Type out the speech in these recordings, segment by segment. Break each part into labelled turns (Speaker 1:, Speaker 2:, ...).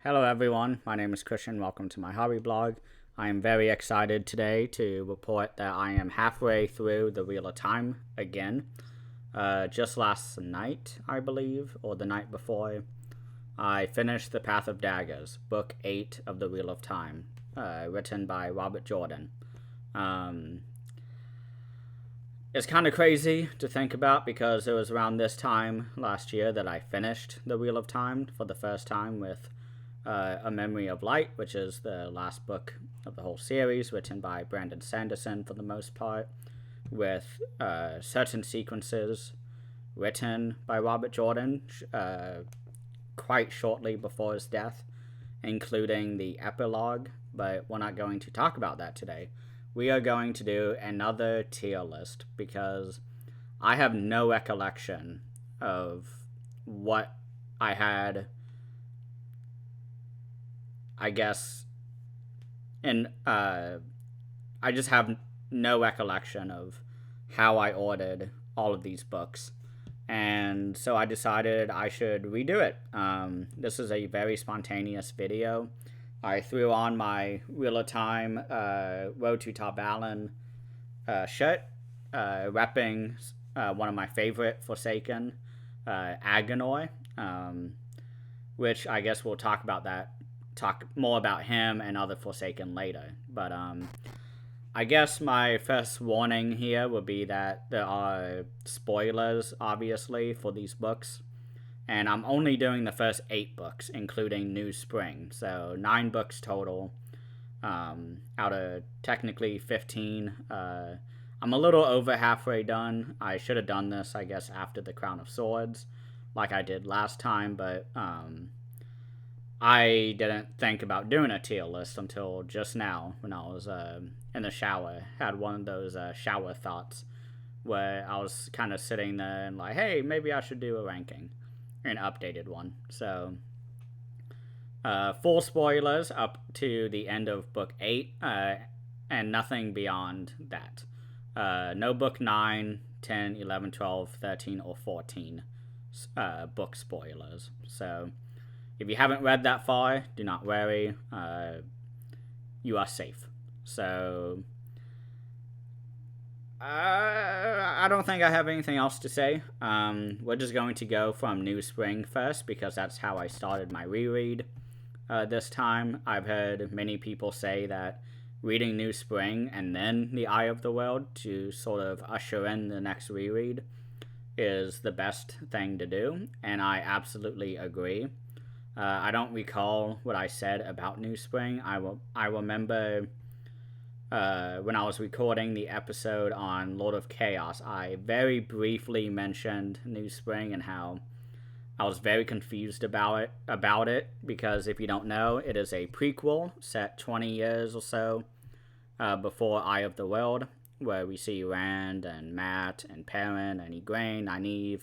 Speaker 1: Hello everyone, my name is Christian. Welcome to my hobby blog. I am very excited today to report that I am halfway through the Wheel of Time again. Just last night, I believe, or the night before, I finished The Path of Daggers, Book 8 of the Wheel of Time, written by Robert Jordan. It's kind of crazy to think about because it was around this time last year that I finished The Wheel of Time for the first time with A Memory of Light, which is the last book of the whole series, written by Brandon Sanderson for the most part, with certain sequences written by Robert Jordan quite shortly before his death, including the epilogue, but we're not going to talk about that today. We are going to do another tier list because I have no recollection of what I had, I guess, and I just have no recollection of how I ordered all of these books. And so I decided I should redo it. This is a very spontaneous video. I threw on my Wheel of Time Road to Top Allen shirt, repping one of my favorite Forsaken, Agonoi, which I guess we'll talk more about him and other Forsaken later. But I guess my first warning here would be that there are spoilers, obviously, for these books. And I'm only doing the first 8 books, including New Spring. So 9 books total, out of technically 15. I'm a little over halfway done. I should have done this, I guess, after the Crown of Swords, like I did last time. But I didn't think about doing a tier list until just now when I was in the shower. Had one of those shower thoughts where I was kind of sitting there and like, hey, maybe I should do a ranking, an updated one. So full spoilers up to the end of book 8 and nothing beyond that. No book 9, 10, 11, 12, 13, or 14 book spoilers. So if you haven't read that far, do not worry. You are safe. So I don't think I have anything else to say. We're just going to go from New Spring first because that's how I started my reread this time. I've heard many people say that reading New Spring and then The Eye of the World to sort of usher in the next reread is the best thing to do, and I absolutely agree. I don't recall what I said about New Spring. I remember when I was recording the episode on Lord of Chaos, I very briefly mentioned New Spring and how I was very confused about it because if you don't know, it is a prequel set 20 years or so before Eye of the World, where we see Rand and Mat and Perrin and Igraine, Nynaeve,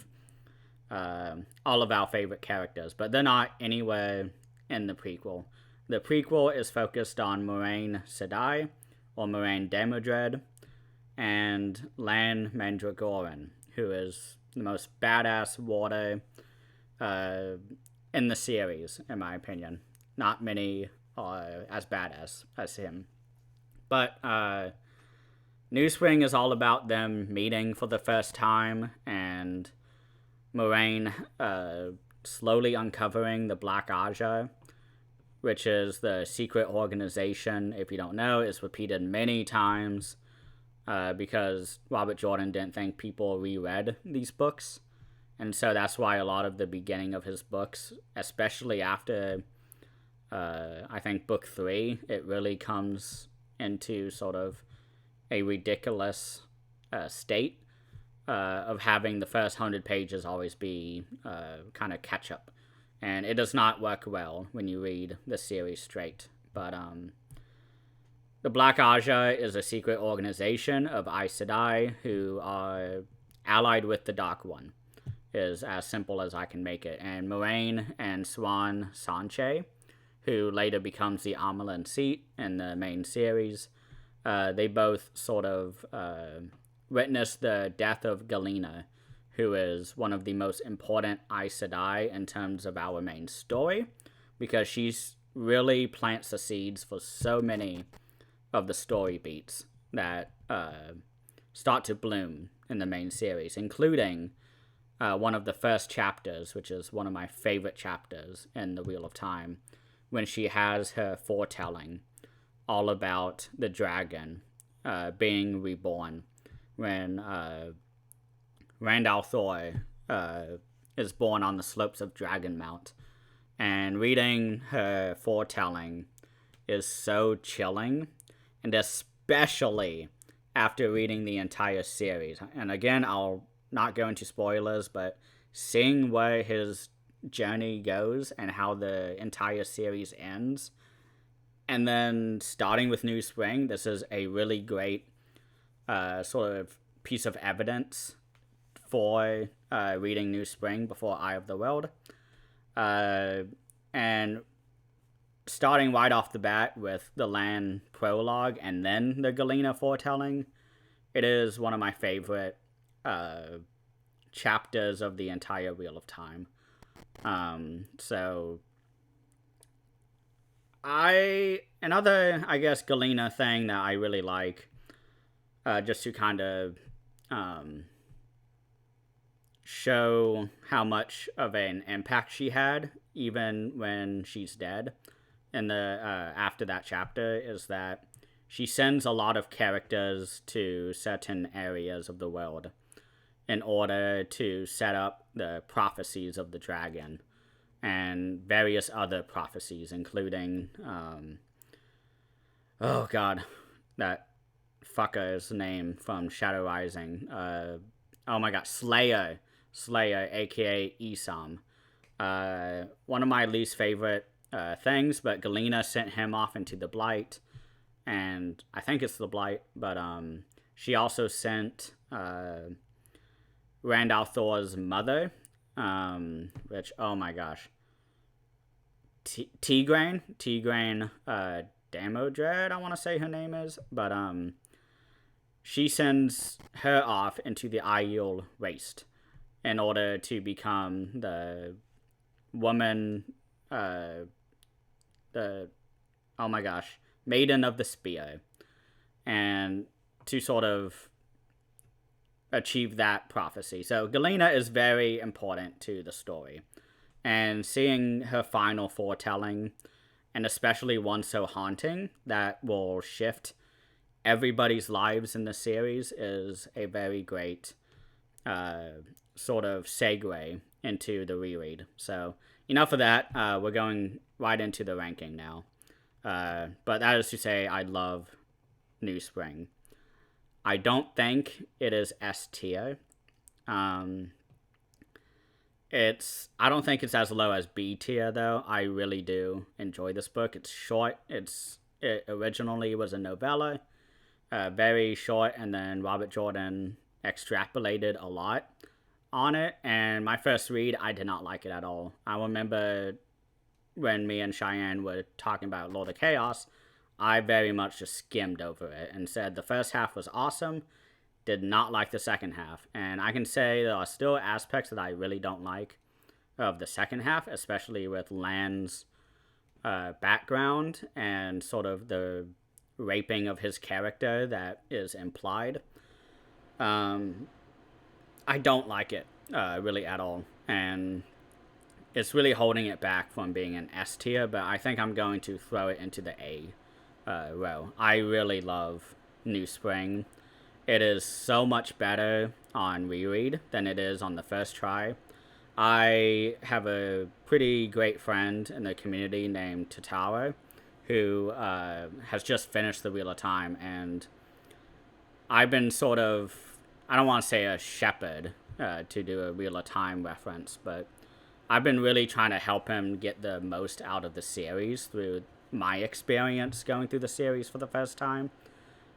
Speaker 1: all of our favorite characters, but they're not anywhere in the prequel. The prequel is focused on Moiraine Sedai, or Moiraine Damodred, and Lan Mandragoran, who is the most badass warder in the series, in my opinion. Not many are as badass as him. But New Spring is all about them meeting for the first time, and Moiraine slowly uncovering the Black Aja, which is the secret organization. If you don't know, it's repeated many times because Robert Jordan didn't think people reread these books. And so that's why a lot of the beginning of his books, especially after, I think, book 3, it really comes into sort of a ridiculous state of having the first 100 pages always be kind of catch up. And it does not work well when you read the series straight. But the Black Aja is a secret organization of Aes Sedai who are allied with the Dark One. Is as simple as I can make it. And Moiraine and Siuan Sanche, who later becomes the Amyrlin Seat in the main series, they both sort of witness the death of Galena, who is one of the most important Aes Sedai in terms of our main story, because she's really plants the seeds for so many of the story beats that start to bloom in the main series, including one of the first chapters, which is one of my favorite chapters in the Wheel of Time, when she has her foretelling all about the dragon being reborn, when Rand al'Thor is born on the slopes of Dragonmount. And reading her foretelling is so chilling, and especially after reading the entire series. And again, I'll not go into spoilers, but seeing where his journey goes and how the entire series ends, and then starting with New Spring, this is a really great sort of piece of evidence for reading New Spring before Eye of the World. And starting right off the bat with the Lan prologue and then the Galena foretelling, it is one of my favorite chapters of the entire Wheel of Time. So another, I guess, Galena thing that I really like, just to kind of show how much of an impact she had, even when she's dead, in the after that chapter, is that she sends a lot of characters to certain areas of the world in order to set up the prophecies of the dragon and various other prophecies, including oh god, that fucker's name from Shadow Rising. Oh my god, Slayer, aka Isam. One of my least favorite things, but Galena sent him off into the Blight, and I think it's the Blight, but she also sent Rand al'Thor's mother, which, oh my gosh, Tigraine Damodred, I want to say her name is, but she sends her off into the Aiel Waste in order to become the woman, Maiden of the Spear, and to sort of achieve that prophecy. So Galena is very important to the story, and seeing her final foretelling, and especially one so haunting that will shift everybody's lives in the series, is a very great sort of segue into the reread. So enough of that. We're going right into the ranking now. But that is to say, I love New Spring. I don't think it is S tier. I don't think it's as low as B tier, though. I really do enjoy this book. It's short. It originally was a novella, very short, and then Robert Jordan extrapolated a lot on it. And my first read, I did not like it at all. I remember when me and Cheyenne were talking about Lord of Chaos, I very much just skimmed over it and said the first half was awesome, did not like the second half. And I can say there are still aspects that I really don't like of the second half, especially with Lan's background and sort of the raping of his character that is implied. I don't like it really at all, and it's really holding it back from being an S tier, but I think I'm going to throw it into the A row. I really love New Spring. It is so much better on reread than it is on the first try. I have a pretty great friend in the community named Tataro, who has just finished the Wheel of Time, and I've been sort of, I don't want to say a shepherd to do a Wheel of Time reference, but I've been really trying to help him get the most out of the series through my experience going through the series for the first time.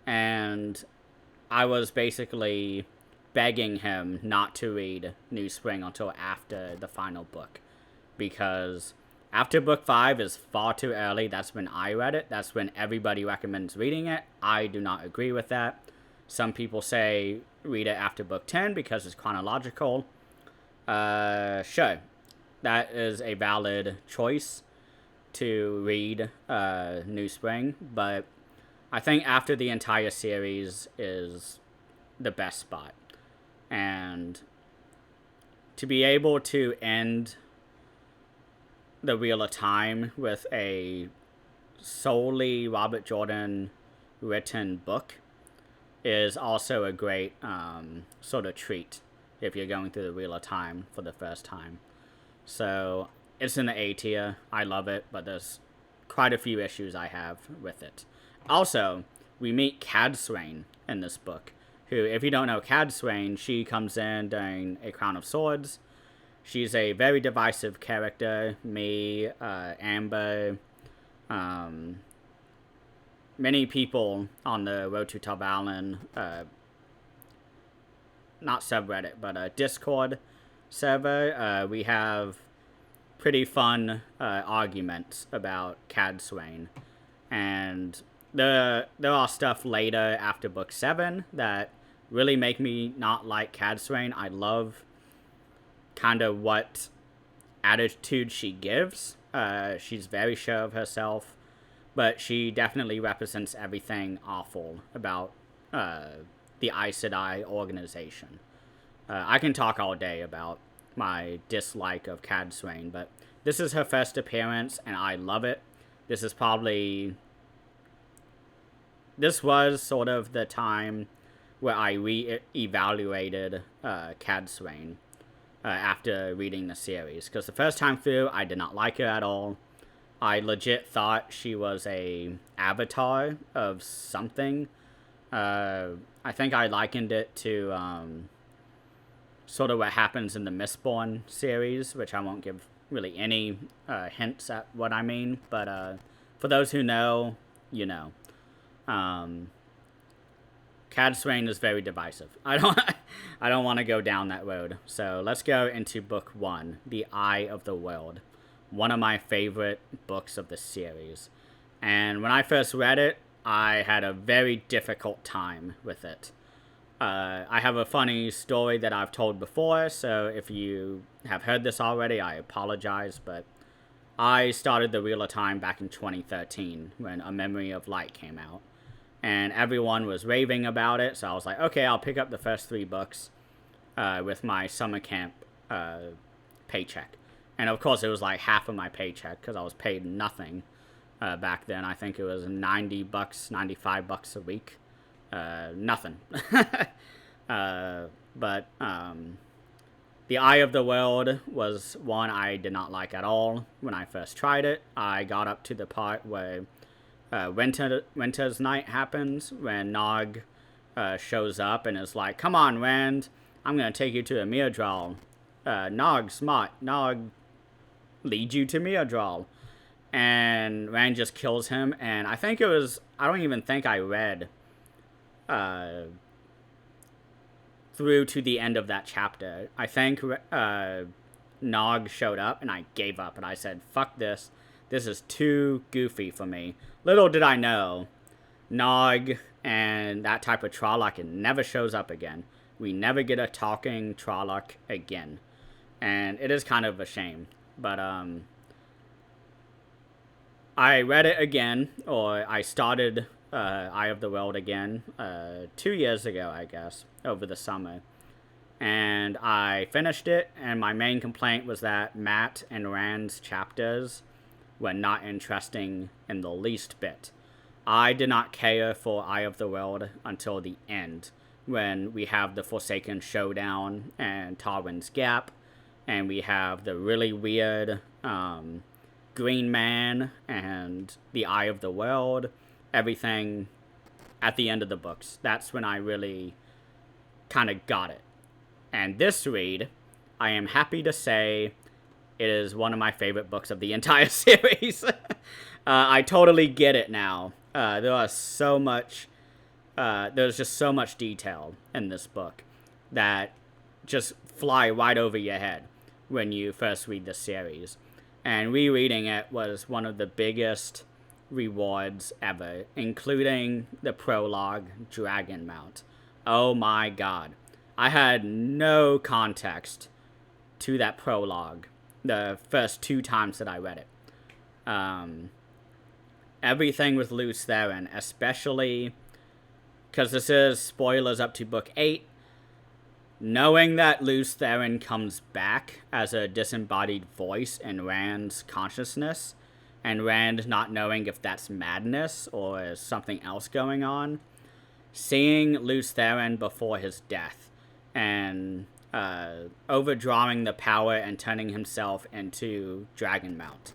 Speaker 1: And I was basically begging him not to read New Spring until after the final book, because after book 5 is far too early. That's when I read it. That's when everybody recommends reading it. I do not agree with that. Some people say read it after book 10 because it's chronological. Sure, that is a valid choice. to read New Spring, but I think after the entire series is the best spot. And to be able to end the Wheel of Time with a solely Robert Jordan written book is also a great sort of treat if you're going through the Wheel of Time for the first time. So it's in the A tier. I love it, but there's quite a few issues I have with it. Also, we meet Cadsuane in this book, who, if you don't know Cadsuane, she comes in during A Crown of Swords. She's a very divisive character. Me, Amber, many people on the Road to Tarvalon, not subreddit, but Discord server, we have pretty fun arguments about Cadsuane. And there are stuff later after book 7 that really make me not like Cadsuane. I love kind of what attitude she gives. She's very sure of herself, but she definitely represents everything awful about the Aes Sedai organization. I can talk all day about my dislike of Cadsuane, but this is her first appearance, and I love it. This was sort of the time where I re-evaluated Cadsuane after reading the series. Because the first time through, I did not like her at all. I legit thought she was a avatar of something. I think I likened it to sort of what happens in the Mistborn series, which I won't give really any hints at what I mean. But for those who know, you know. Cadsuane is very divisive. I don't want to go down that road. So let's go into book 1, The Eye of the World. One of my favorite books of the series. And when I first read it, I had a very difficult time with it. I have a funny story that I've told before, so if you have heard this already, I apologize, but I started the Wheel of Time back in 2013 when A Memory of Light came out. And everyone was raving about it, so I was like, okay, I'll pick up the first 3 books with my summer camp paycheck. And of course, it was like half of my paycheck because I was paid nothing back then. I think it was $90, $95 a week. Nothing. But The Eye of the World was one I did not like at all when I first tried it. I got up to the part where Winter's Night happens, when Nog shows up and is like, come on, Rand, I'm going to take you to a Myrddraal. Nog, smart. Nog, lead you to Myrddraal. And Rand just kills him, and I don't even think I read through to the end of that chapter. I think Nog showed up, and I gave up, and I said, fuck this. This is too goofy for me. Little did I know, Nog and that type of Trolloc never shows up again. We never get a talking Trolloc again. And it is kind of a shame. But I read it again, or I started Eye of the World again 2 years ago, I guess, over the summer. And I finished it, and my main complaint was that Mat and Rand's chapters were not interesting in the least bit. I did not care for Eye of the World until the end, when we have the Forsaken Showdown and Tarwin's Gap, and we have the really weird Green Man and the Eye of the World, everything at the end of the books. That's when I really kind of got it. And this read, I am happy to say, it is one of my favorite books of the entire series. I totally get it now. There's just so much detail in this book that just fly right over your head when you first read the series. And rereading it was one of the biggest rewards ever, including the prologue, Dragonmount. Oh my god. I had no context to that prologue the first 2 times that I read it. Everything with Lews Therin, especially because this is spoilers up to book 8, knowing that Lews Therin comes back as a disembodied voice in Rand's consciousness, and Rand not knowing if that's madness or something else going on, seeing Lews Therin before his death, and overdrawing the power and turning himself into Dragonmount.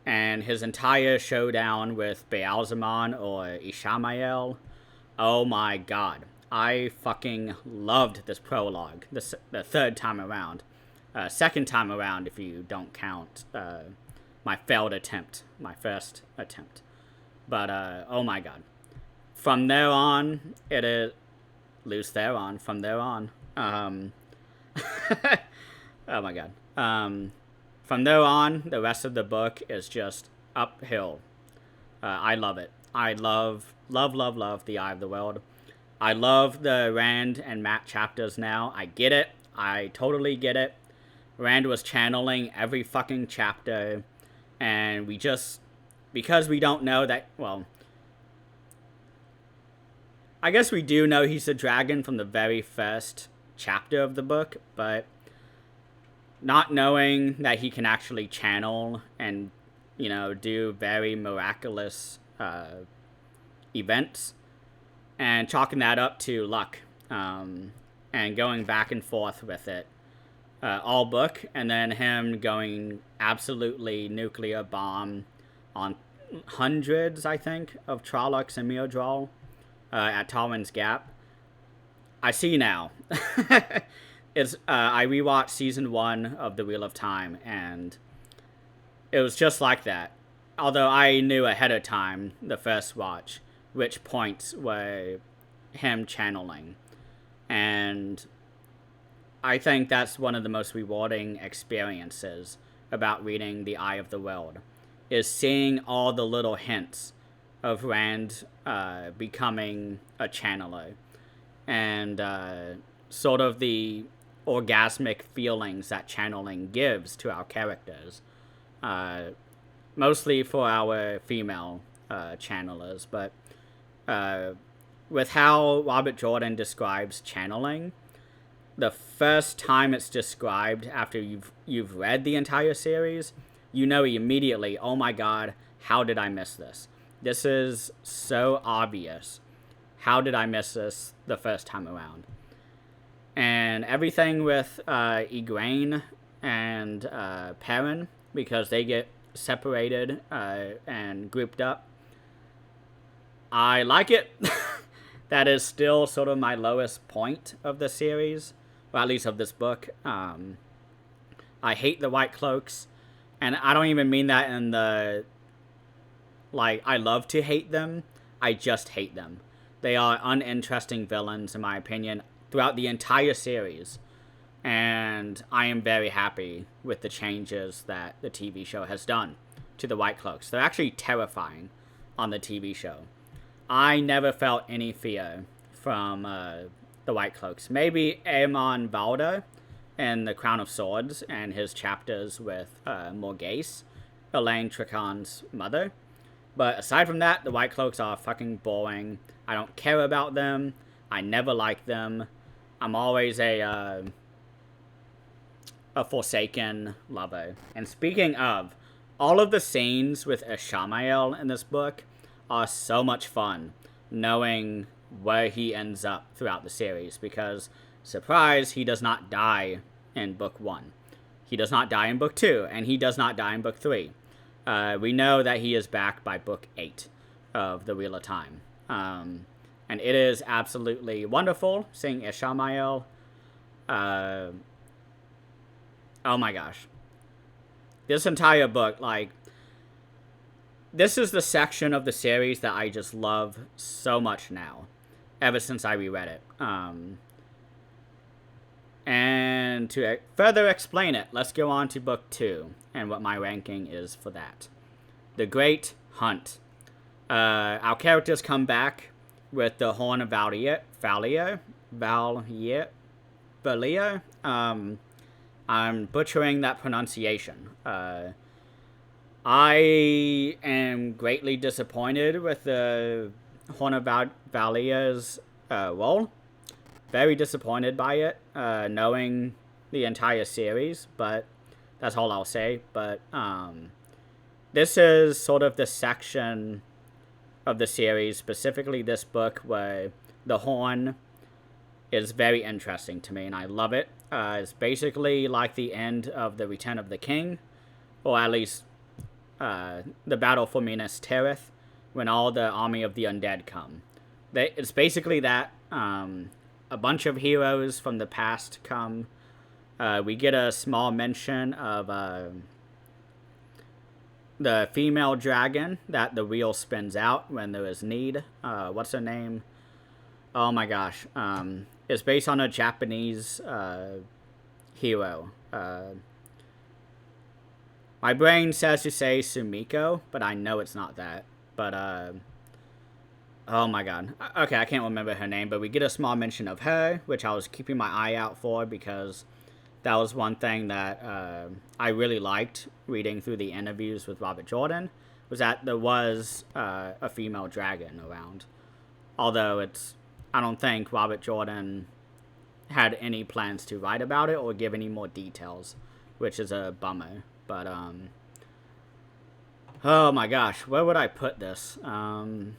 Speaker 1: And his entire showdown with Baalzamon or Ishamael, oh my god. I fucking loved this prologue, the third time around. Second time around if you don't count my failed attempt, my first attempt. But, oh my god. From there on, it is... Lews Therin, from there on. Oh my god. From there on, the rest of the book is just uphill. I love it. I love The Eye of the World. I love the Rand and Mat chapters now. I get it. I totally get it. Rand was channeling every fucking chapter. And we just... Because we don't know that... Well... I guess we do know he's a dragon from the very first chapter of the book. But... Not knowing that he can actually channel and, you know, do very miraculous events. And chalking that up to luck, and going back and forth with it all book, and then him going absolutely nuclear bomb on hundreds, I think, of Trollocs and Myrddraal at Tawin's Gap. I see now. I rewatched season 1 of The Wheel of Time, and it was just like that. Although I knew ahead of time, the first watch, which points were him channeling. And I think that's one of the most rewarding experiences about reading The Eye of the World, is seeing all the little hints of Rand becoming a channeler. And sort of the orgasmic feelings that channeling gives to our characters. Mostly for our female channelers, but with how Robert Jordan describes channeling, the first time it's described after you've read the entire series, you know immediately, oh my god, how did I miss this? This is so obvious. How did I miss this the first time around? And everything with Egwene and Perrin, because they get separated and grouped up, I like it. That is still sort of my lowest point of the series, or at least of this book. I hate the White Cloaks, and I don't even mean that in the, like, I love to hate them. I just hate them. They are uninteresting villains, in my opinion, throughout the entire series. And I am very happy with the changes that the TV show has done to the White Cloaks. They're actually terrifying on the TV show. I never felt any fear from the White Cloaks. Maybe Aemon Valda in The Crown of Swords and his chapters with Morghese, Elaine Tricon's mother. But aside from that, the White Cloaks are fucking boring. I don't care about them. I never like them. I'm always a Forsaken lover. And speaking of, all of the scenes with Ishamael in this book are so much fun, knowing where he ends up throughout the series, because, surprise, he does not die in book 1. He does not die in book 2, and he does not die in book 3. We know that he is back by book 8 of The Wheel of Time. And it is absolutely wonderful seeing Ishamael. Oh my gosh. This entire book, like, this is the section of the series that I just love so much now, ever since I reread it. And to further explain it, let's go on to book 2 and what my ranking is for that. The Great Hunt. Our characters come back with the Horn of Valio. I'm butchering that pronunciation. I am greatly disappointed with the Horn of Valia's role. Very disappointed by it, knowing the entire series, but that's all I'll say. But this is sort of the section of the series, specifically this book, where the Horn is very interesting to me, and I love it. It's basically like the end of the Return of the King, or at least the battle for Minas Tirith, when all the army of the undead come. It's basically that. A bunch of heroes from the past come. We get a small mention of the female dragon that the wheel spins out when there is need. What's her name? Oh my gosh. It's based on a Japanese hero. My brain says to say Sumiko, but I know it's not that. But, oh my god. Okay, I can't remember her name, but we get a small mention of her, which I was keeping my eye out for because that was one thing that I really liked reading through the interviews with Robert Jordan, was that there was a female dragon around. Although I don't think Robert Jordan had any plans to write about it or give any more details, which is a bummer. But, oh my gosh, where would I put this? I'm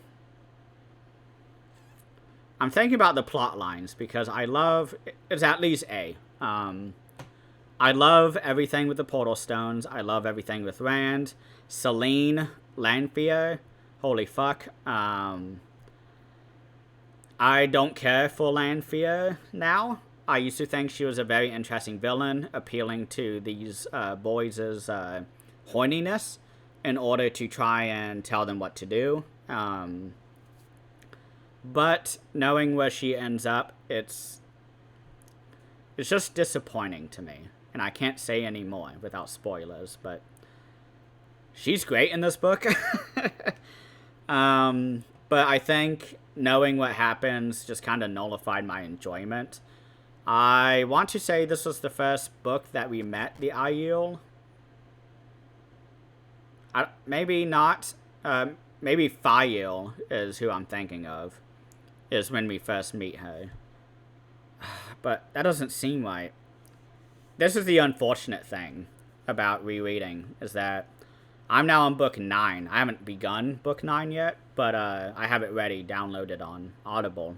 Speaker 1: thinking about the plot lines because it's at least A. I love everything with the Portal Stones. I love everything with Rand. Selene Lanfear. Holy fuck. I don't care for Lanfear now. I used to think she was a very interesting villain, appealing to these boys' horniness in order to try and tell them what to do. But knowing where she ends up, it's just disappointing to me. And I can't say any more without spoilers, but she's great in this book. But I think knowing what happens just kind of nullified my enjoyment. I want to say this was the first book that we met the Aiel. Maybe not. Maybe Fael is who I'm thinking of. Is when we first meet her. But that doesn't seem right. This is the unfortunate thing about rereading, is that I'm now on book 9. I haven't begun book 9 yet, but I have it ready, downloaded on Audible.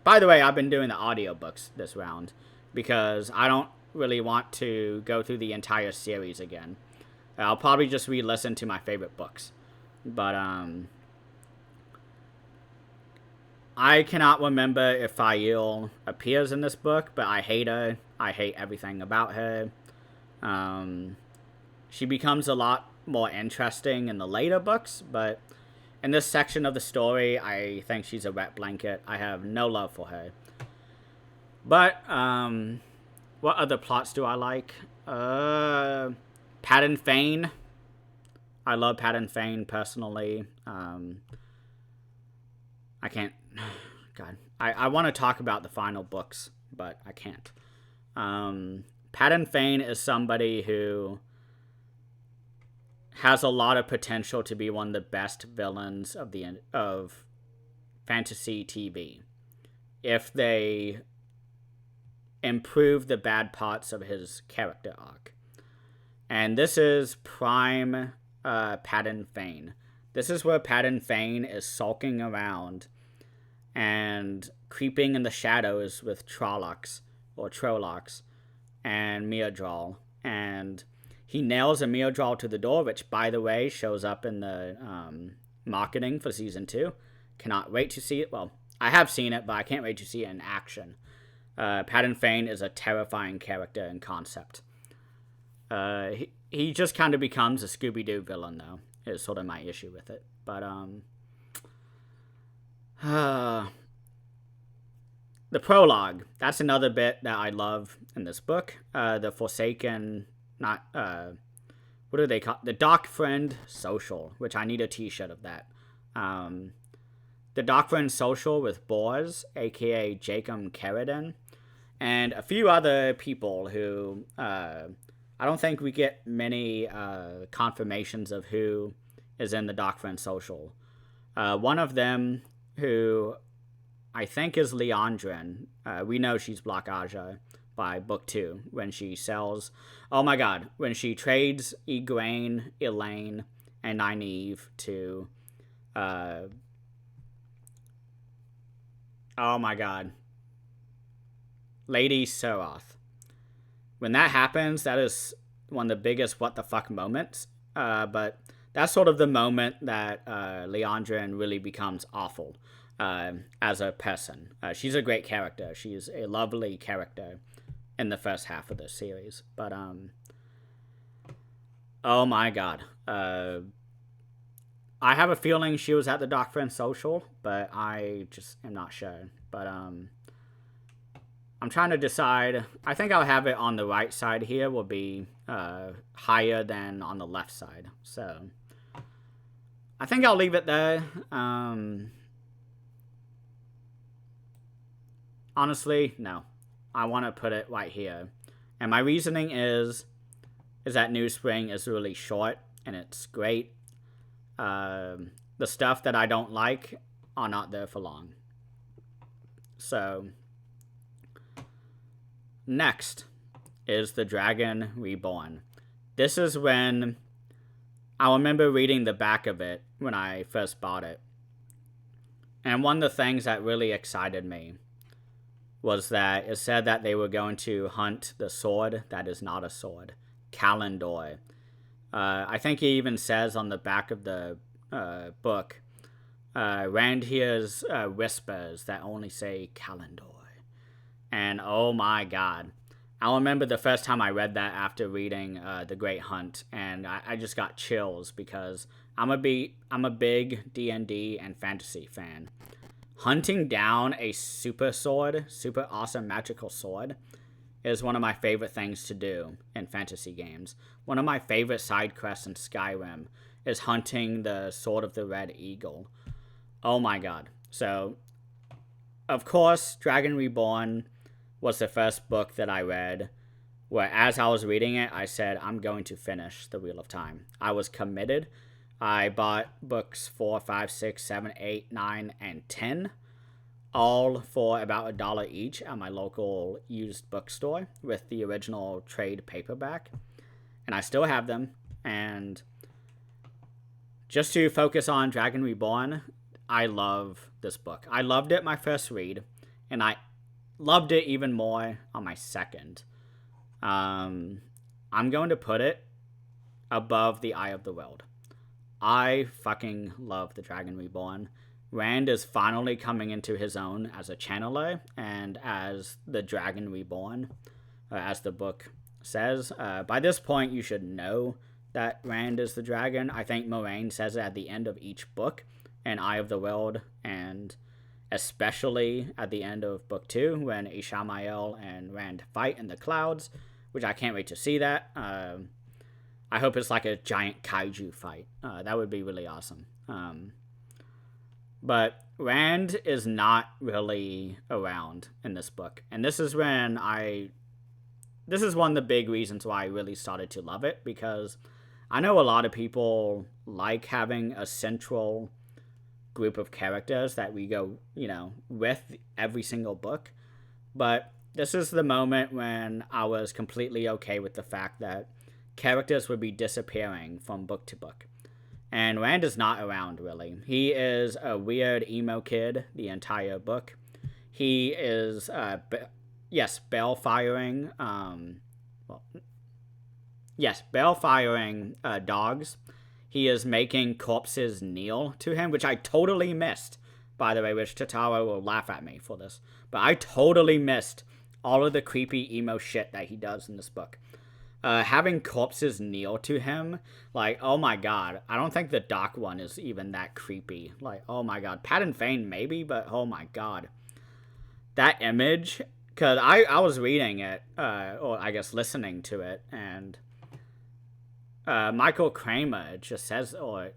Speaker 1: By the way, I've been doing the audiobooks this round because I don't really want to go through the entire series again. I'll probably just re-listen to my favorite books. But I cannot remember if Fael appears in this book, but I hate her. I hate everything about her. She becomes a lot more interesting in the later books, but in this section of the story, I think she's a wet blanket. I have no love for her. But, what other plots do I like? Padan Fain. I love Padan Fain, personally. I can't... God. I want to talk about the final books, but I can't. Padan Fain is somebody who has a lot of potential to be one of the best villains of fantasy TV. If they improve the bad parts of his character arc. And this is prime Padan Fain. This is where Padan Fain is sulking around and creeping in the shadows with Trollocs and Myrddraal. And he nails a Myrddraal to the door, which, by the way, shows up in the marketing for Season 2. Cannot wait to see it. Well, I have seen it, but I can't wait to see it in action. Padan Fain is a terrifying character and concept. He just kind of becomes a Scooby-Doo villain, though, is sort of my issue with it. But, the prologue, that's another bit that I love in this book. The Forsaken, what do they call it? The Dark Friend Social, which I need a t-shirt of that. The Dark Friend Social with Bors, aka Jacob Carradine, and a few other people who I I don't think we get many confirmations of who is in the Dark Friend Social. One of them, who I think is Liandrin, we know she's Black Aja by book 2 when she sells. Oh my god, when she trades Egwene, Elaine, and Nynaeve to. Oh my god. Lady Serath. When that happens, that is one of the biggest what the fuck moments. But that's sort of the moment that Liandrin really becomes awful as a person. She's a great character. She's a lovely character in the first half of the series. But, oh my god. I have a feeling she was at the Dark Friend Social, but I just am not sure. But, I'm trying to decide. I think I'll have it on the right side here will be higher than on the left side. So I think I'll leave it there. Honestly, no. I want to put it right here. And my reasoning is that New Spring is really short and it's great. The stuff that I don't like are not there for long. So next is The Dragon Reborn. This is when I remember reading the back of it when I first bought it. And one of the things that really excited me was that it said that they were going to hunt the sword that is not a sword, Kalimdor. I think he even says on the back of the book, Rand hears whispers that only say Kalimdor. And oh my god. I remember the first time I read that after reading The Great Hunt, and I just got chills because I'm a big D&D and fantasy fan. Hunting down a super sword, super awesome magical sword, is one of my favorite things to do in fantasy games. One of my favorite side quests in Skyrim is hunting the Sword of the Red Eagle. Oh my god. So, of course, Dragon Reborn was the first book that I read where as I was reading it, I said, I'm going to finish The Wheel of Time. I was committed. I bought books 4, 5, 6, 7, 8, 9, and 10, all for about $1 each at my local used bookstore with the original trade paperback. And I still have them. And just to focus on Dragon Reborn, I love this book. I loved it my first read, and I loved it even more on my second. I'm going to put it above The Eye of the World. I fucking love The Dragon Reborn. Rand is finally coming into his own as a channeler and as the Dragon Reborn, as the book says. By this point, you should know that Rand is the dragon. I think Moraine says it at the end of each book in Eye of the World, and especially at the end of book 2 when Ishamael and Rand fight in the clouds, which I can't wait to see that. I hope it's like a giant kaiju fight. That would be really awesome. But Rand is not really around in this book. And this is when this is one of the big reasons why I really started to love it, because I know a lot of people like having a central group of characters that we go, with every single book. But this is the moment when I was completely okay with the fact that characters would be disappearing from book to book. And Rand is not around, really. He is a weird emo kid the entire book. He is, balefire dogs. He is making corpses kneel to him, which I totally missed, by the way, which Tatara will laugh at me for this. But I totally missed all of the creepy emo shit that he does in this book. Having corpses kneel to him, like, oh my god. I don't think the Doc one is even that creepy. Like, oh my god. Padan Fain, maybe, but oh my god. That image, because I was reading it, or I guess listening to it, and Michael Kramer just says,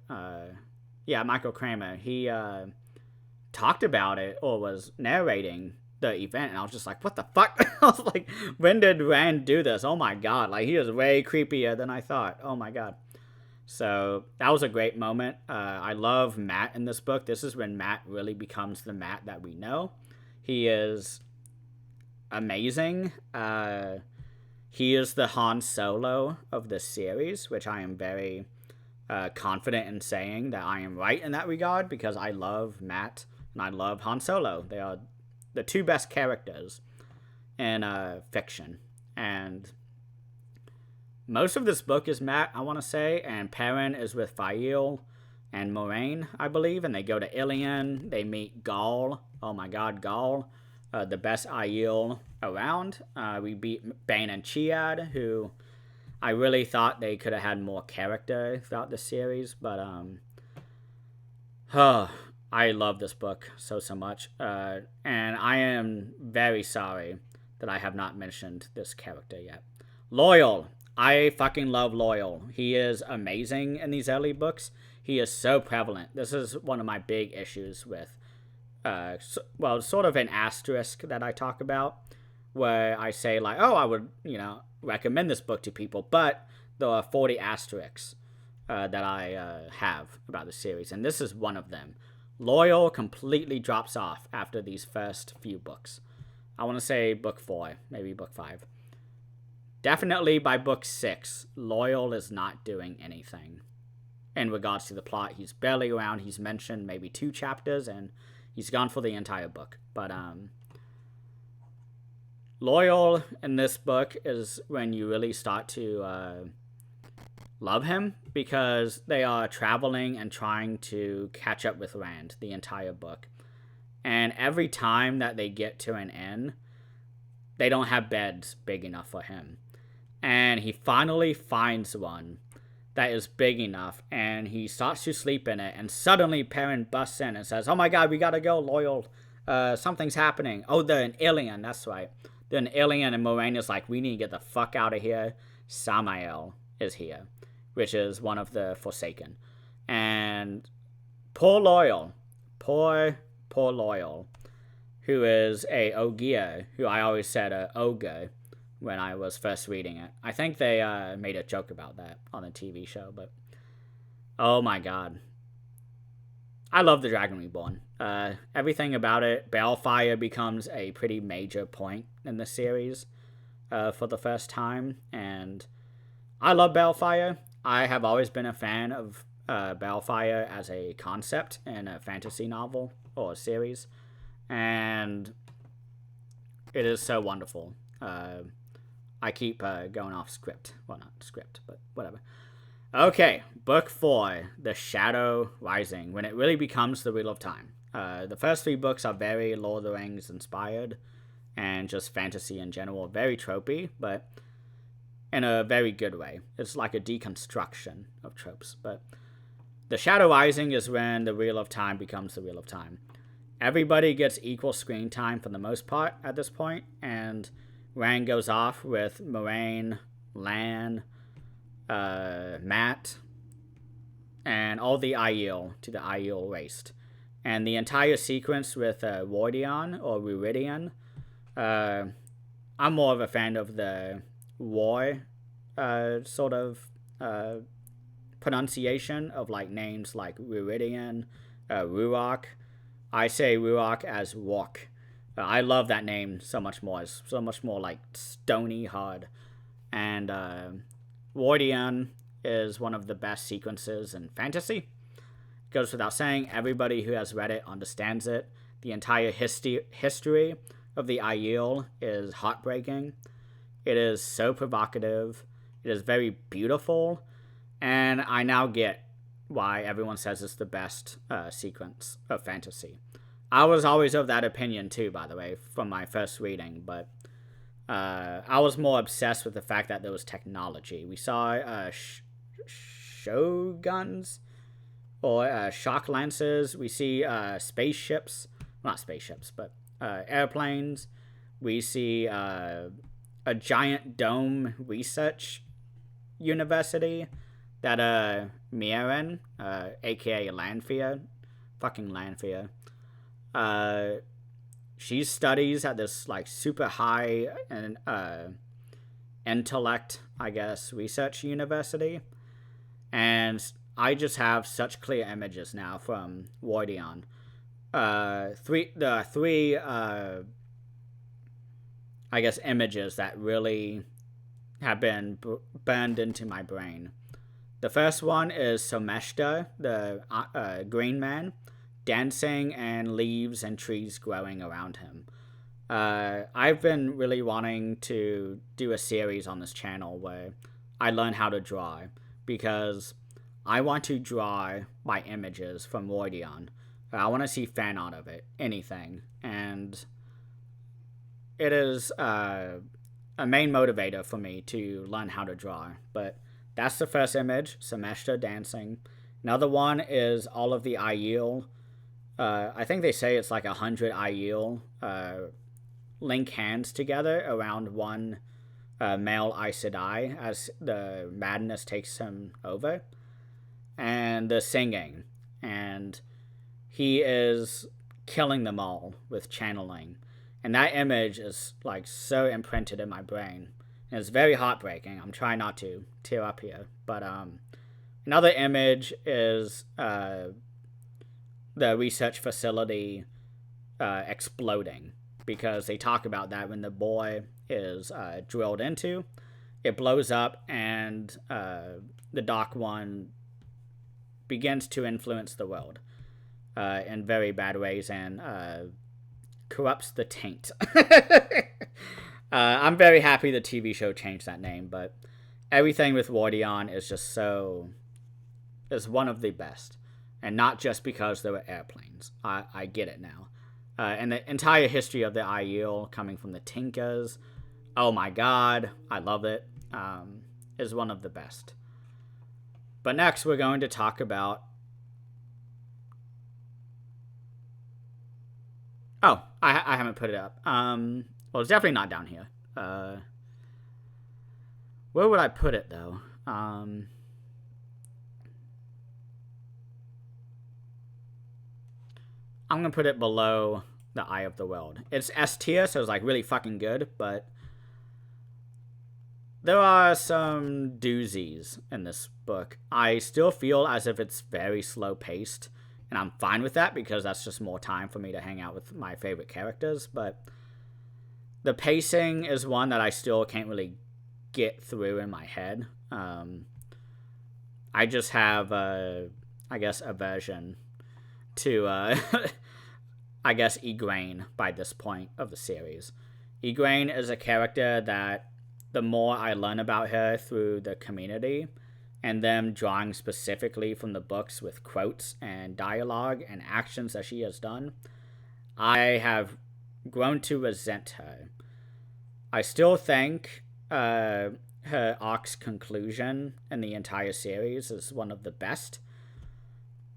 Speaker 1: Michael Kramer, he talked about it, or was narrating the event, and I was just like, what the fuck? I was like, when did Rand do this? Oh my god, like, he is way creepier than I thought. Oh my god. So that was a great moment. I love Matt in this book. This is when Matt really becomes the Matt that we know. He is amazing. He is the Han Solo of this series, which I am very confident in saying that I am right in that regard, because I love Matt and I love Han Solo. They are the two best characters in fiction. And most of this book is Matt, I want to say, and Perrin is with Faile and Moraine, I believe, and they go to Ilion. They meet Gaul. Oh my god, Gaul. The best Aiel around. We beat Bane and Chiad, who I really thought they could have had more character throughout the series, but I love this book so much, and I am very sorry that I have not mentioned this character yet. Loial. I fucking love Loial. He is amazing in these early books. He is so prevalent. This is one of my big issues with, sort of an asterisk that I talk about, where I say, like, oh, I would, recommend this book to people, but there are 40 asterisks that I have about the series, and this is one of them. Loial completely drops off after these first few books. I want to say book 4, maybe book 5. Definitely by book 6, Loial is not doing anything in regards to the plot. He's barely around. He's mentioned maybe 2 chapters, and he's gone for the entire book. But Loial in this book is when you really start to love him, because they are traveling and trying to catch up with Rand the entire book. And every time that they get to an inn, they don't have beds big enough for him. And he finally finds one that is big enough, and he starts to sleep in it, and suddenly Perrin busts in and says, oh my god, we gotta go, Loial. Something's happening. Oh, they're in Ilion, that's right. They're in Ilion, and Moraine is like, we need to get the fuck out of here. Samael is here, which is one of the Forsaken. And poor Loial, poor Loial, who is a Ogier, who I always said a ogre when I was first reading it. I think they made a joke about that on the TV show, but oh my god. I love The Dragon Reborn. Everything about it. Balefire becomes a pretty major point in the series for the first time, and I love Balefire. I have always been a fan of Balefire as a concept in a fantasy novel or a series, and it is so wonderful. I keep going off script. Well, not script, but whatever. Okay, book 4, The Shadow Rising, when it really becomes the Wheel of Time. The first 3 books are very Lord of the Rings inspired, and just fantasy in general, very tropey, but in a very good way. It's like a deconstruction of tropes. But The Shadow Rising is when the Wheel of Time becomes the Wheel of Time. Everybody gets equal screen time for the most part at this point, and Rand goes off with Moraine, Lan, Matt, and all the Aiel to the Aiel Waste. And the entire sequence with Rhuidean or Rhuidean, I'm more of a fan of the war sort of pronunciation of like names like Rhuidean, Ruach. I say Ruach as Walk. I love that name so much more. It's so much more like stony hard. And Rhuidean is one of the best sequences in fantasy. It goes without saying, everybody who has read it understands it. The entire history of the Aiel is heartbreaking. It is so provocative. It is very beautiful. And I now get why everyone says it's the best sequence of fantasy. I was always of that opinion too, by the way, from my first reading, but I was more obsessed with the fact that there was technology. We saw shoguns or shock lancers. We see spaceships, not spaceships, but airplanes. We see a giant dome research university that Mierin, aka Lanfear, fucking Lanfear, she studies at this like super high and intellect, I guess, research university, and I just have such clear images now from Wardion. Three I guess images that really have been burned into my brain. The first one is Someshta, the green man, dancing and leaves and trees growing around him. I've been really wanting to do a series on this channel where I learn how to draw, because I want to draw my images from Wardion. I want to see fan art of it, anything. And it is a main motivator for me to learn how to draw. But that's the first image, Someshta dancing. Another one is all of the Aiel. I think they say it's like 100 Aiel link hands together around one male Aes Sedai as the madness takes him over. And the singing. And he is killing them all with channeling. And that image is like so imprinted in my brain. And it's very heartbreaking. I'm trying not to tear up here. But another image is the research facility exploding. Because they talk about that when the boy is drilled into. It blows up, and the Dark One begins to influence the world in very bad ways, and corrupts the taint. I'm very happy the TV show changed that name, but everything with Wardion is just is one of the best. And not just because there were airplanes. I get it now. And the entire history of the Aiel coming from the Tinkas, oh my god, I love it, is one of the best. But next we're going to talk about... Oh, I haven't put it up. Well, it's definitely not down here. Where would I put it, though? I'm going to put it below the Eye of the World. It's S tier, so it's like really fucking good, but there are some doozies in this book. I still feel as if it's very slow paced, and I'm fine with that because that's just more time for me to hang out with my favorite characters, but the pacing is one that I still can't really get through in my head. I just have, I guess, aversion to, I guess, Egwene by this point of the series. Egwene is a character that the more I learn about her through the community, and them drawing specifically from the books with quotes and dialogue and actions that she has done, I have grown to resent her. I still think her arc's conclusion in the entire series is one of the best,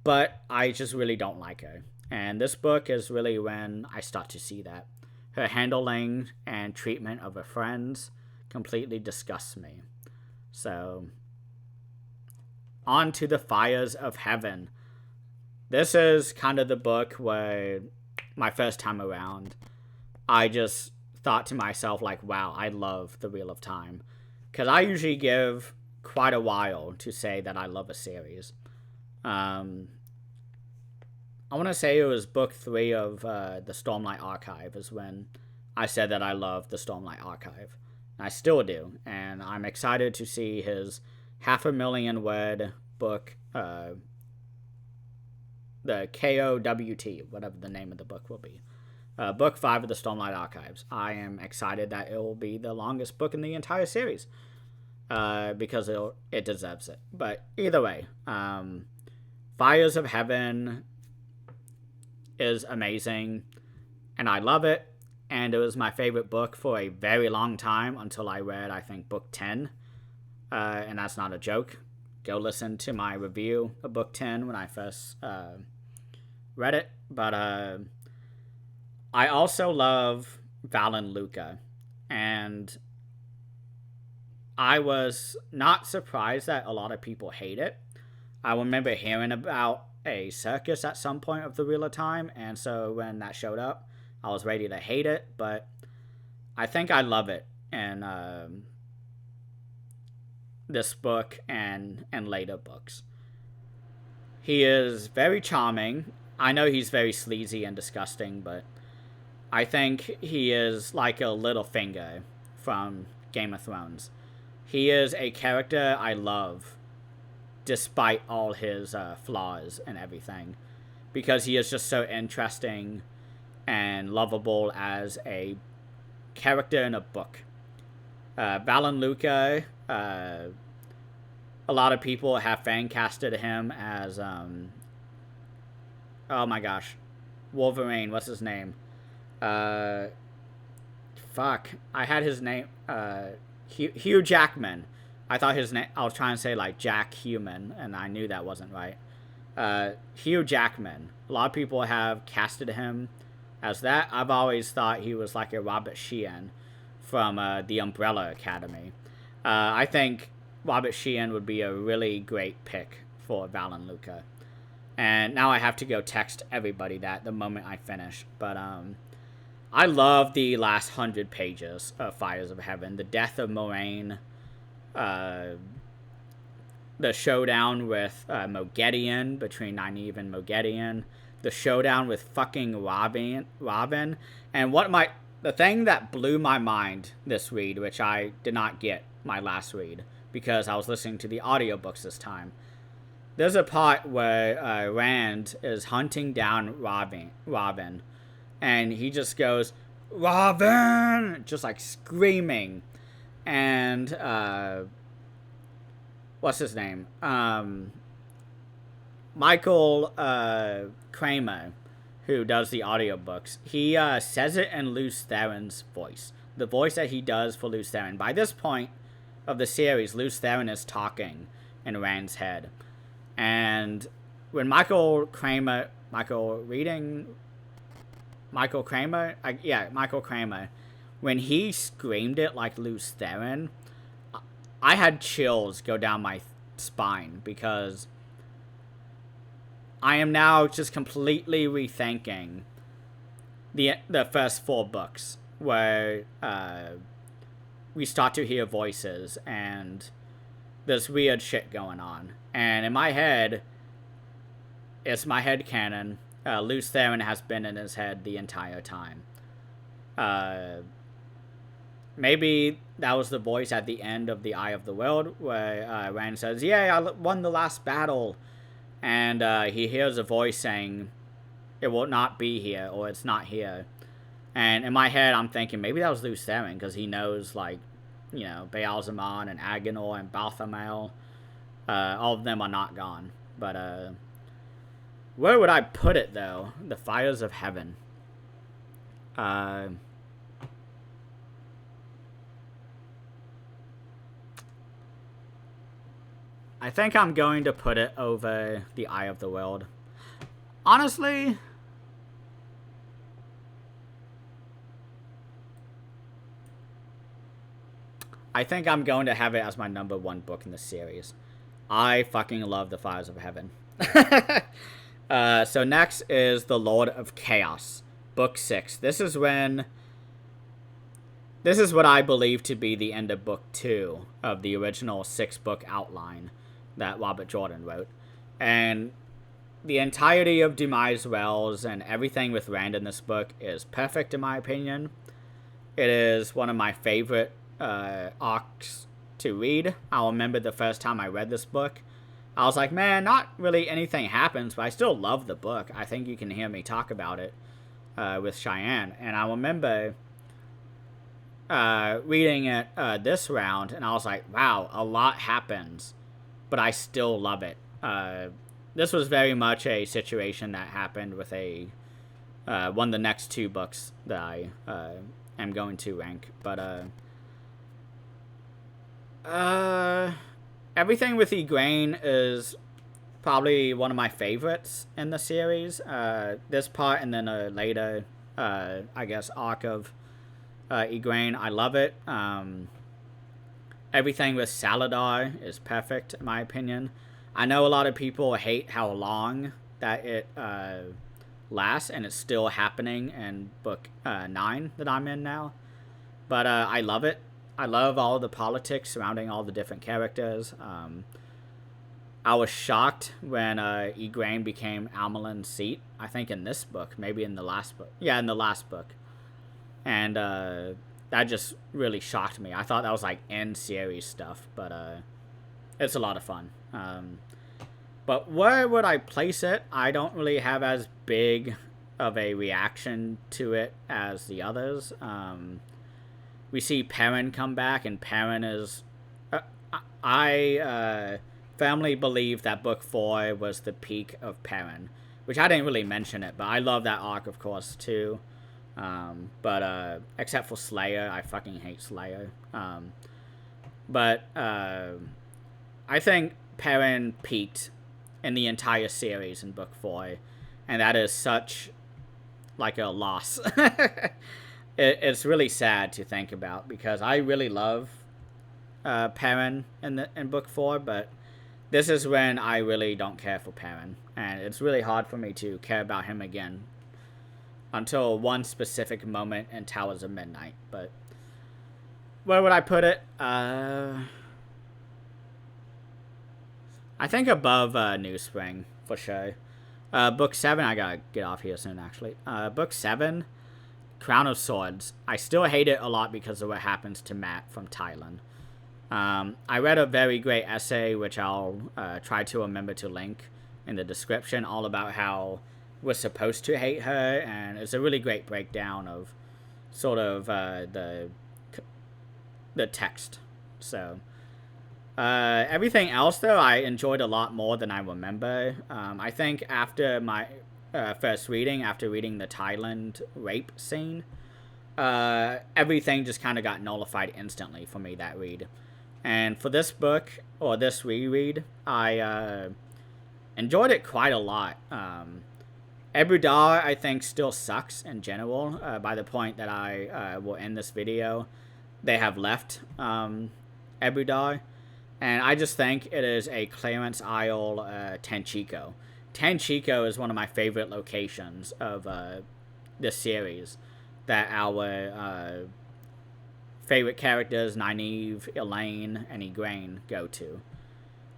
Speaker 1: but I just really don't like her. And this book is really when I start to see that. Her handling and treatment of her friends completely disgusts me. So, on to the Fires of Heaven. This is kind of the book where, my first time around, I just thought to myself, like, wow, I love The Wheel of Time. Because I usually give quite a while to say that I love a series. I want to say it was book 3 of the Stormlight Archive is when I said that I love the Stormlight Archive. And I still do. And I'm excited to see his 500,000 word book, the KOWT, whatever the name of the book will be. Book 5 of the Stormlight Archives. I am excited that it will be the longest book in the entire series. Because it deserves it. But either way, Fires of Heaven is amazing, and I love it, and it was my favorite book for a very long time until I read, I think, book 10, and that's not a joke. Go listen to my review of book 10 when I first read it, but I also love Valen Luca, and I was not surprised that a lot of people hate it. I remember hearing about a circus at some point of the Wheel of Time, and so when that showed up, I was ready to hate it, but I think I love it in this book and later books. He is very charming. I know he's very sleazy and disgusting, but I think he is like a Littlefinger from Game of Thrones. He is a character I love, despite all his flaws and everything, because he is just so interesting and lovable as a character in a book. Valen Luca, a lot of people have fan casted him as, oh my gosh, Wolverine, what's his name? Fuck, I had his name, Hugh Jackman. I thought his name, I was trying to say like Jack Human, and I knew that wasn't right. Hugh Jackman. A lot of people have casted him as that. I've always thought he was like a Robert Sheehan from the Umbrella Academy. I think Robert Sheehan would be a really great pick for Valen Luca. And now I have to go text everybody that the moment I finish. But I love the last 100 pages of Fires of Heaven. The death of Moiraine, the showdown with Moghedien, between Nynaeve and Moghedien, the showdown with fucking Robin, and the thing that blew my mind this read, which I did not get my last read, because I was listening to the audiobooks this time. There's a part where Rand is hunting down Robin, and he just goes, Robin! Just like screaming. And, what's his name? Michael Kramer, who does the audiobooks, he says it in Lews Therin's voice. The voice that he does for Lews Therin. By this point of the series, Lews Therin is talking in Rand's head. And when Michael Kramer, when he screamed it like Lews Therin, I had chills go down my spine, because I am now just completely rethinking the first 4 books, where we start to hear voices and there's weird shit going on. And in my head, it's my head canon. Lews Therin has been in his head the entire time. Maybe that was the voice at the end of The Eye of the World, where Rand says, "Yeah, I won the last battle." And he hears a voice saying, "It will not be here," or "It's not here." And in my head, I'm thinking, maybe that was Lews Therin, because he knows, like, you know, Baal Zaman and Agenor and Balthamel. All of them are not gone. But, where would I put it, though? The Fires of Heaven. I think I'm going to put it over The Eye of the World. Honestly, I think I'm going to have it as my number 1 book in the series. I fucking love The Fires of Heaven. So next is The Lord of Chaos, Book 6. This is what I believe to be the end of Book 2 of the original 6-book outline that Robert Jordan wrote. And the entirety of Demise Wells and everything with Rand in this book is perfect, in my opinion. It is one of my favorite arcs to read. I'll remember the first time I read this book, I was like, man, not really anything happens, but I still love the book. I think you can hear me talk about it with Cheyenne. And I remember reading it this round, and I was like, wow, a lot happens, but I still love it. This was very much a situation that happened with one of the next 2 books that I am going to rank. But everything with Egwene is probably one of my favorites in the series. This part, and then a later, I guess, arc of Egwene, I love it. Everything with Saladar is perfect, in my opinion. I know a lot of people hate how long that it last, and it's still happening in book 9 that I'm in now. But I love it. I love all the politics surrounding all the different characters. I was shocked when Igraine became Amelin's seat. I think in this book, maybe in the last book. Yeah, in the last book. And that just really shocked me. I thought that was like end series stuff, but it's a lot of fun. But where would I place it? I don't really have as big of a reaction to it as the others. We see Perrin come back, and Perrin is... I firmly believe that book 4 was the peak of Perrin, which I didn't really mention it, but I love that arc, of course, too. But except for Slayer, I fucking hate Slayer. But I think Perrin peaked in the entire series in book 4, and that is such like a loss. It's really sad to think about, because I really love Perrin in book 4, but this is when I really don't care for Perrin, and it's really hard for me to care about him again until one specific moment in Towers of Midnight. But where would I put it? I think above New Spring, for sure. Book 7, I gotta get off here soon, actually. Book 7, Crown of Swords. I still hate it a lot because of what happens to Matt from Thailand. I read a very great essay, which I'll try to remember to link in the description, all about how we're supposed to hate her, and it's a really great breakdown of sort of the text. So everything else, though, I enjoyed a lot more than I remember. I think after my first reading, after reading the Thailand rape scene, everything just kind of got nullified instantly for me that read. And for this book, or this reread, I enjoyed it quite a lot. Ebou Dar, I think, still sucks in general. By the point that I will end this video, they have left Ebou Dar. And I just think it is a Clarence Isle Tanchico. Tanchico is one of my favorite locations of this series that our favorite characters, Nynaeve, Elaine, and Igraine, go to.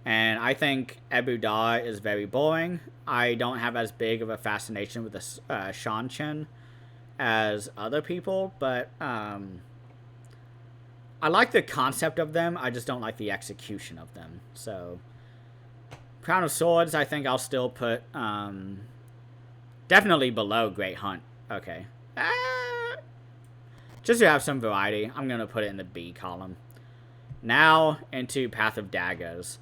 Speaker 1: And I think Ebou Dar is very boring. I don't have as big of a fascination with the Seanchan as other people, but I like the concept of them. I just don't like the execution of them. So Crown of Swords, I think I'll still put definitely below Great Hunt. Okay. Just to have some variety, I'm going to put it in the B column. Now, into Path of Daggers.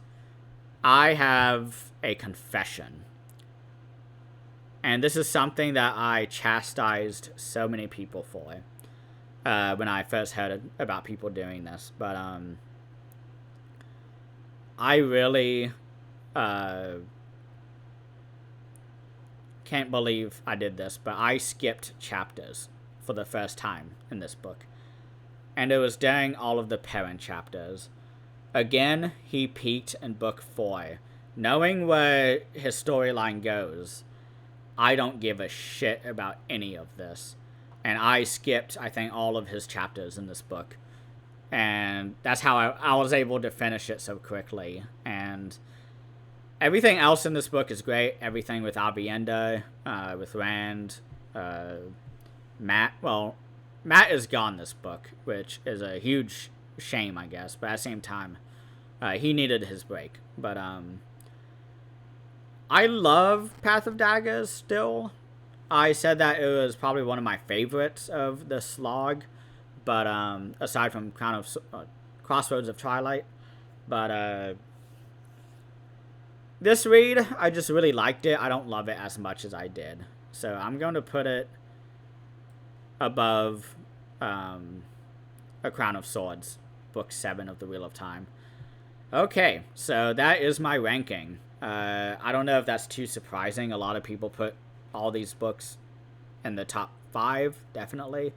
Speaker 1: I have a confession. And this is something that I chastised so many people for when I first heard about people doing this. But I really can't believe I did this, but I skipped chapters for the first time in this book. And it was during all of the Perrin chapters. Again, he peaked in book 4. Knowing where his storyline goes, I don't give a shit about any of this. And I skipped, I think, all of his chapters in this book. And that's how I was able to finish it so quickly. And everything else in this book is great. Everything with Aviendha, with Rand, Matt. Well, Matt is gone this book, which is a huge shame, I guess. But at the same time, he needed his break. But I love Path of Daggers still. I said that it was probably one of my favorites of the slog, but aside from Crossroads of Twilight. But this read, I just really liked it. I don't love it as much as I did. So I'm going to put it above A Crown of Swords, book 7 of the Wheel of Time. Okay, so that is my ranking. I don't know if that's too surprising. A lot of people put all these books in the top 5, definitely.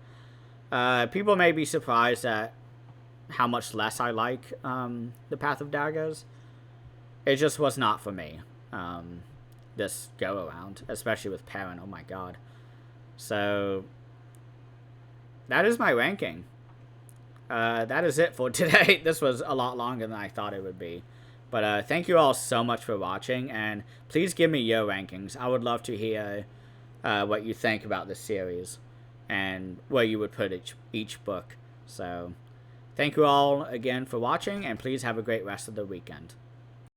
Speaker 1: People may be surprised at how much less I like The Path of Daggers. It just was not for me. this go around, especially with Perrin. Oh my god. So that is my ranking. That is it for today. This was a lot longer than I thought it would be. But thank you all so much for watching, and please give me your rankings. I would love to hear what you think about this series and where you would put each book. So thank you all again for watching, and please have a great rest of the weekend.